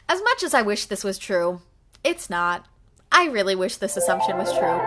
As much as I wish this was true, it's not. I really wish this assumption was true.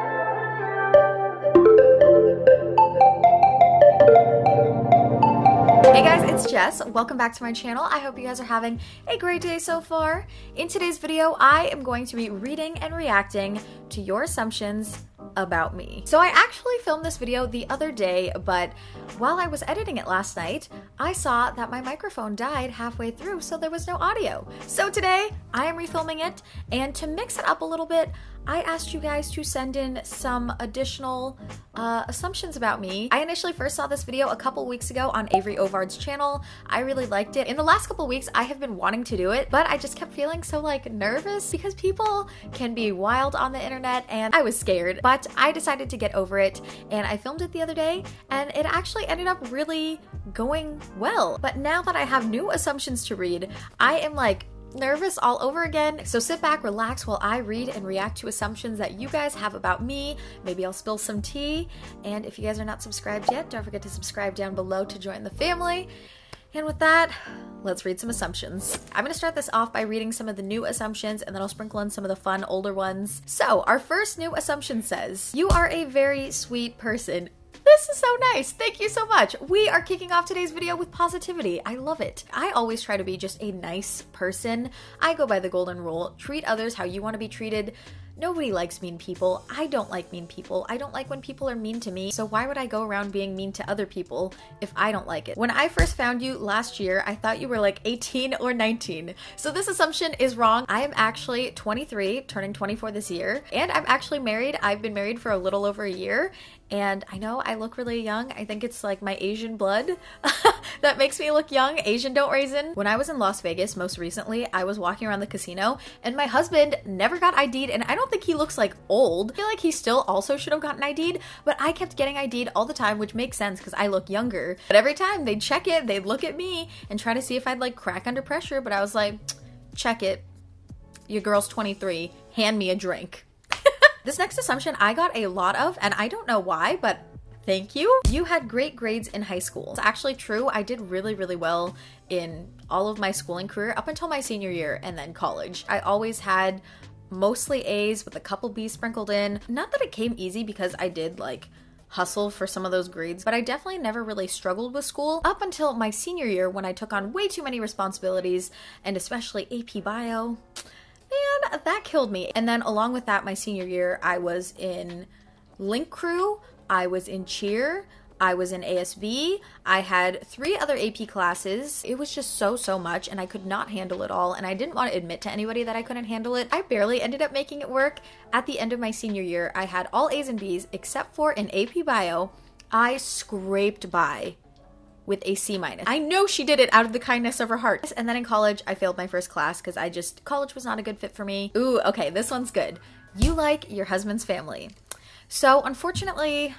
Hey guys, it's Jess. Welcome back to my channel. I hope you guys are having a great day so far. In today's video, I am going to be reading and reacting to your assumptions about me. So I actually filmed this video the other day, but while I was editing it last night, I saw that my microphone died halfway through, so there was no audio. So today, I am refilming it, and to mix it up a little bit, I asked you guys to send in some additional assumptions about me. I initially first saw this video a couple weeks ago on Avery Ovard's channel. I really liked it. In the last couple weeks, I have been wanting to do it, but I just kept feeling so nervous because people can be wild on the internet and I was scared, but I decided to get over it and I filmed it the other day and it actually ended up really going well. But now that I have new assumptions to read, I am nervous all over again. So sit back, relax while I read and react to assumptions that you guys have about me. Maybe I'll spill some tea. And if you guys are not subscribed yet, don't forget to subscribe down below to join the family. And with that, let's read some assumptions. I'm gonna start this off by reading some of the new assumptions and then I'll sprinkle in some of the fun older ones. So our first new assumption says, "You are a very sweet person." This is so nice. Thank you so much. We are kicking off today's video with positivity. I love it. I always try to be just a nice person. I go by the golden rule. Treat others how you want to be treated. Nobody likes mean people. I don't like mean people. I don't like when people are mean to me. So why would I go around being mean to other people if I don't like it? When I first found you last year, I thought you were 18 or 19. So this assumption is wrong. I am actually 23, turning 24 this year. And I'm actually married. I've been married for a little over a year. And I know I look really young. I think it's my Asian blood that makes me look young. Asian don't raisin. When I was in Las Vegas most recently, I was walking around the casino and my husband never got ID'd and I don't think he looks old. I feel like he still also should have gotten ID'd, but I kept getting ID'd all the time, which makes sense because I look younger. But every time they'd check it, they'd look at me and try to see if I'd crack under pressure, but I was like, check it. Your girl's 23. Hand me a drink. This next assumption I got a lot of, and I don't know why, but thank you. You had great grades in high school. It's actually true. I did really, really well in all of my schooling career up until my senior year and then college. I always had mostly A's with a couple B's sprinkled in. Not that it came easy because I did hustle for some of those grades, but I definitely never really struggled with school up until my senior year when I took on way too many responsibilities and especially AP Bio. Man, that killed me. And then along with that, my senior year, I was in Link Crew, I was in Cheer, I was in ASB, I had 3 other AP classes. It was just so much and I could not handle it all and I didn't want to admit to anybody that I couldn't handle it. I barely ended up making it work. At the end of my senior year, I had all A's and B's except for in AP Bio. I scraped by with a C-. I know she did it out of the kindness of her heart. And then in college, I failed my first class because college was not a good fit for me. Ooh, okay, this one's good. You like your husband's family. So unfortunately,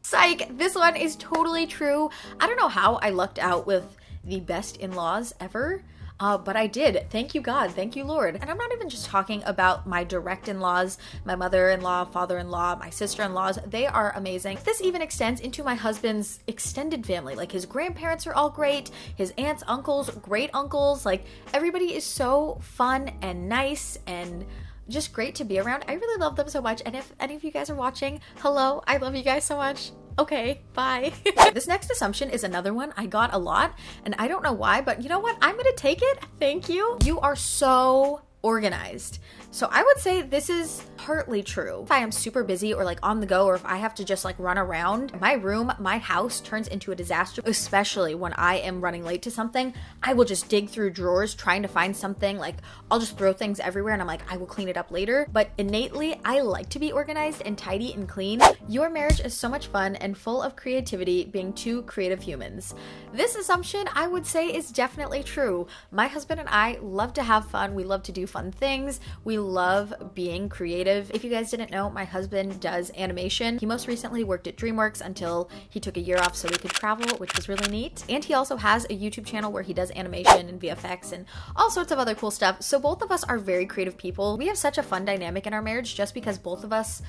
psych, this one is totally true. I don't know how I lucked out with the best in-laws ever. But I did. Thank you, God. Thank you, Lord. And I'm not even just talking about my direct in-laws, my mother-in-law, father-in-law, my sister-in-laws. They are amazing. This even extends into my husband's extended family. His grandparents are all great. His aunts, uncles, great uncles. Everybody is so fun and nice and just great to be around. I really love them so much. And if any of you guys are watching, hello, I love you guys so much. Okay, bye. This next assumption is another one I got a lot, and I don't know why, but you know what? I'm gonna take it. Thank you. You are so organized. So I would say this is partly true. If I am super busy or on the go, or if I have to just run around, my room, my house turns into a disaster, especially when I am running late to something. I will just dig through drawers trying to find something. I'll just throw things everywhere and I'm I will clean it up later. But innately, I like to be organized and tidy and clean. Your marriage is so much fun and full of creativity, being 2 creative humans. This assumption I would say is definitely true. My husband and I love to have fun. We love to do fun things. We love being creative. If you guys didn't know, my husband does animation. He most recently worked at DreamWorks until he took a year off so we could travel, which was really neat. And he also has a YouTube channel where he does animation and VFX and all sorts of other cool stuff. So both of us are very creative people. We have such a fun dynamic in our marriage just because both of us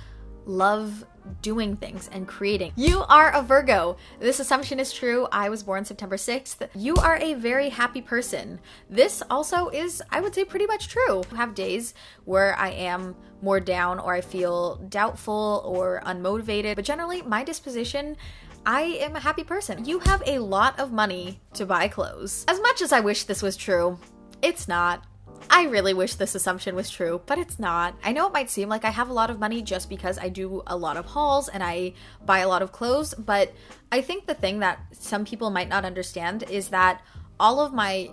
love doing things and creating. You are a Virgo. This assumption is true. I was born September 6th. You are a very happy person. This also is, I would say, pretty much true. I have days where I am more down or I feel doubtful or unmotivated, but generally my disposition, I am a happy person. You have a lot of money to buy clothes. As much as I wish this was true, it's not. I really wish this assumption was true, but it's not. I know it might seem like I have a lot of money just because I do a lot of hauls and I buy a lot of clothes, but I think the thing that some people might not understand is that all of my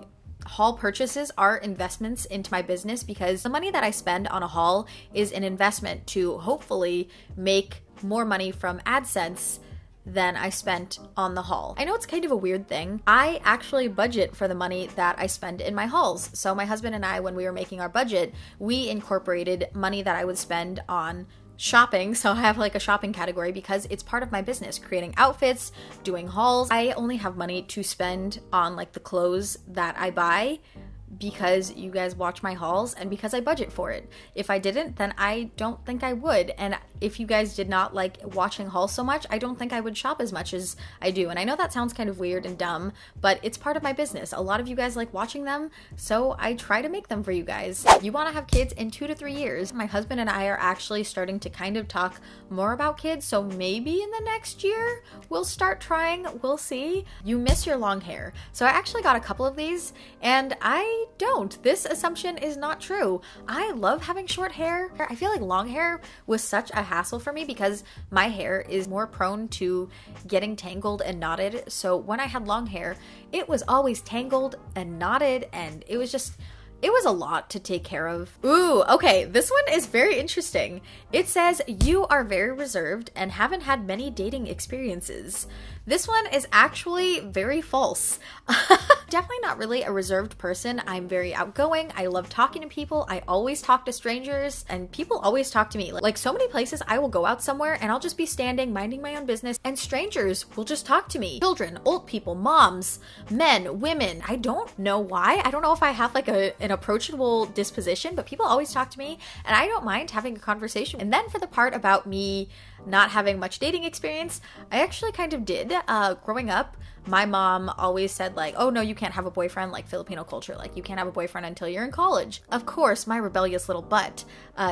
haul purchases are investments into my business, because the money that I spend on a haul is an investment to hopefully make more money from AdSense than I spent on the haul. I know it's kind of a weird thing. I actually budget for the money that I spend in my hauls. So my husband and I, when we were making our budget, we incorporated money that I would spend on shopping. So I have like a shopping category because it's part of my business, creating outfits, doing hauls. I only have money to spend on like the clothes that I buy because you guys watch my hauls and because I budget for it. If I didn't, then I don't think I would. And if you guys did not like watching hauls so much, I don't think I would shop as much as I do. And I know that sounds kind of weird and dumb, but it's part of my business. A lot of you guys like watching them, so I try to make them for you guys. You want to have kids in 2 to 3 years. My husband and I are actually starting to kind of talk more about kids, so maybe in the next year we'll start trying. We'll see. You miss your long hair. So I actually got a couple of these, and I don't. This assumption is not true. I love having short hair. I feel like long hair was such a hassle for me because my hair is more prone to getting tangled and knotted. So when I had long hair, it was always tangled and knotted, and it was a lot to take care of. Ooh, okay, this one is very interesting. It says, you are very reserved and haven't had many dating experiences. This one is actually very false. Definitely not really a reserved person. I'm very outgoing. I love talking to people. I always talk to strangers, and people always talk to me. Like so many places I will go out somewhere and I'll just be standing, minding my own business, and strangers will just talk to me. Children, old people, moms, men, women. I don't know why. I don't know if I have like an approachable disposition, but people always talk to me and I don't mind having a conversation. And then for the part about me not having much dating experience, I actually kind of did. Growing up, my mom always said like, oh no, you can't have a boyfriend, like Filipino culture, like you can't have a boyfriend until you're in college. Of course, my rebellious little butt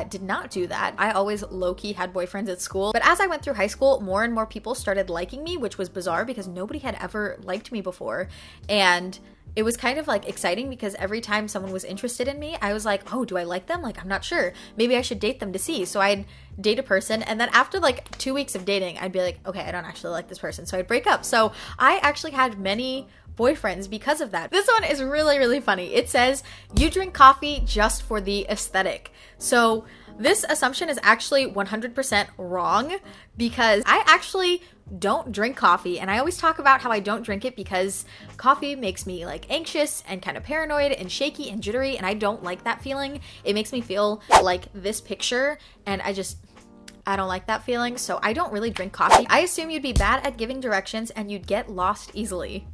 did not do that. I always low-key had boyfriends at school. But as I went through high school, more and more people started liking me, which was bizarre because nobody had ever liked me before. And it was kind of like exciting because every time someone was interested in me, I was like, oh, do I like them? Like, I'm not sure. Maybe I should date them to see. So I'd date a person, and then after like 2 weeks of dating, I'd be like, okay, I don't actually like this person. So I'd break up. So I actually had many boyfriends because of that. This one is really, really funny. It says, you drink coffee just for the aesthetic. So this assumption is actually 100% wrong because I actually don't drink coffee, and I always talk about how I don't drink it because coffee makes me like anxious and kind of paranoid and shaky and jittery, and I don't like that feeling. It makes me feel like this picture, and I don't like that feeling, so I don't really drink coffee. I assume you'd be bad at giving directions and you'd get lost easily.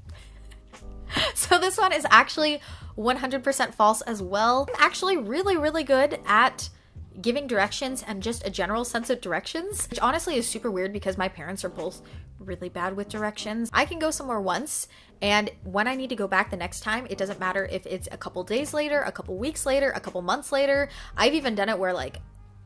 So this one is actually 100% false as well. I'm actually really, really good at giving directions and just a general sense of directions, which honestly is super weird because my parents are both really bad with directions. I can go somewhere once, and when I need to go back the next time, it doesn't matter if it's a couple days later, a couple weeks later, a couple months later. I've even done it where like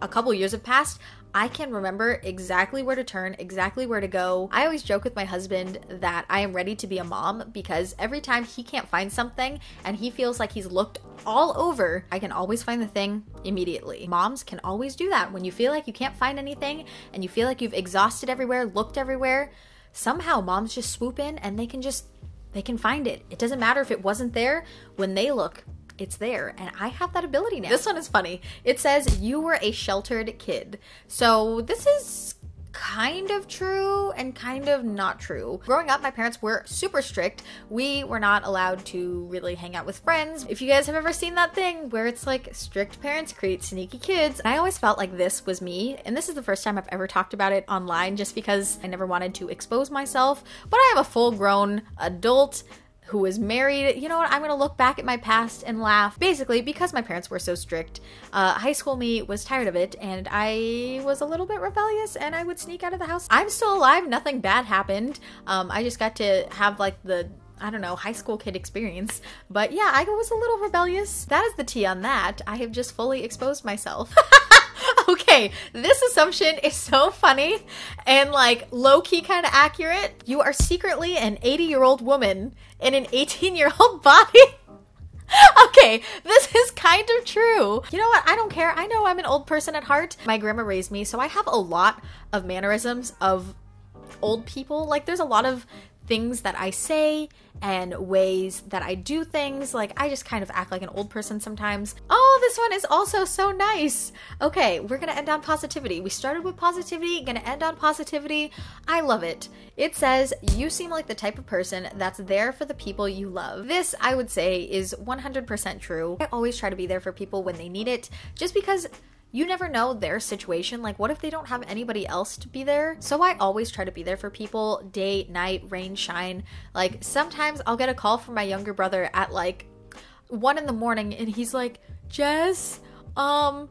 a couple years have passed. I can remember exactly where to turn, exactly where to go. I always joke with my husband that I am ready to be a mom because every time he can't find something and he feels like he's looked all over, I can always find the thing immediately. Moms can always do that. When you feel like you can't find anything and you feel like you've exhausted everywhere, looked everywhere, somehow moms just swoop in and they can find it. It doesn't matter if it wasn't there. When they look, it's there, and I have that ability now. This one is funny. It says, you were a sheltered kid. So this is kind of true and kind of not true. Growing up, my parents were super strict. We were not allowed to really hang out with friends. If you guys have ever seen that thing where it's like strict parents create sneaky kids, I always felt like this was me. And this is the first time I've ever talked about it online just because I never wanted to expose myself. But I am a full-grown adult who was married. You know what? I'm gonna look back at my past and laugh. Basically, because my parents were so strict, high school me was tired of it, and I was a little bit rebellious, and I would sneak out of the house. I'm still alive. Nothing bad happened. I just got to have like the, I don't know, high school kid experience. But yeah, I was a little rebellious. That is the tea on that. I have just fully exposed myself. Okay, this assumption is so funny and like low-key kind of accurate. You are secretly an 80-year-old woman in an 18-year-old body. Okay, this is kind of true. You know what? I don't care. I know I'm an old person at heart. My grandma raised me, so I have a lot of mannerisms of old people. Like, there's a lot of things that I say and ways that I do things. Like, I just kind of act like an old person sometimes. Oh, this one is also so nice. Okay, we're gonna end on positivity. We started with positivity, gonna end on positivity. I love it. It says, you seem like the type of person that's there for the people you love. This, I would say, is 100% true. I always try to be there for people when they need it, just because you never know their situation. Like, what if they don't have anybody else to be there? So I always try to be there for people, day, night, rain, shine. Like, sometimes I'll get a call from my younger brother at like 1 in the morning, and he's like, Jess, can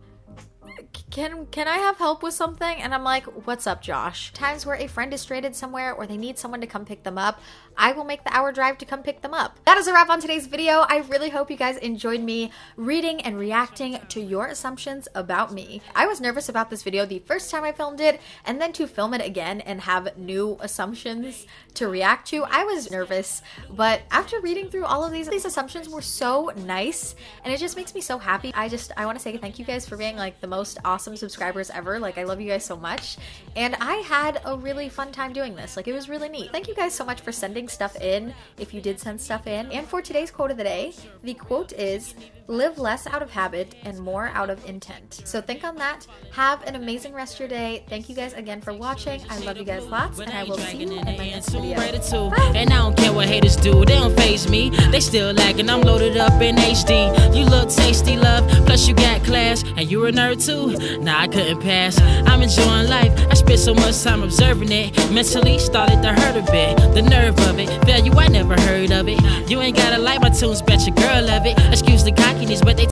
I have help with something? And I'm like, what's up, Josh? Times where a friend is stranded somewhere or they need someone to come pick them up, I will make the hour drive to come pick them up. That is a wrap on today's video. I really hope you guys enjoyed me reading and reacting to your assumptions about me. I was nervous about this video the first time I filmed it, and then to film it again and have new assumptions to react to, I was nervous. But after reading through all of these assumptions were so nice, and it just makes me so happy. I want to say thank you guys for being like the most awesome subscribers ever. Like, I love you guys so much, and I had a really fun time doing this. Like, it was really neat. Thank you guys so much for sending stuff in, if you did send stuff in. And for today's quote of the day, the quote is, live less out of habit and more out of intent. So think on that. Have an amazing rest of your day. Thank you guys again for watching. I love you guys lots, and I will see you in my next video. Bye. And I don't care what haters do, they don't faze me. They still lagging, I'm loaded up in HD. You look tasty, love, plus you got class. And you a nerd too? Nah, I couldn't pass. I'm enjoying life, I spent so much time observing it. Mentally started to hurt a bit. The nerve of it, value I never heard of it. You ain't gotta like my tunes, bet your girl love it. Excuse the cockiness, but they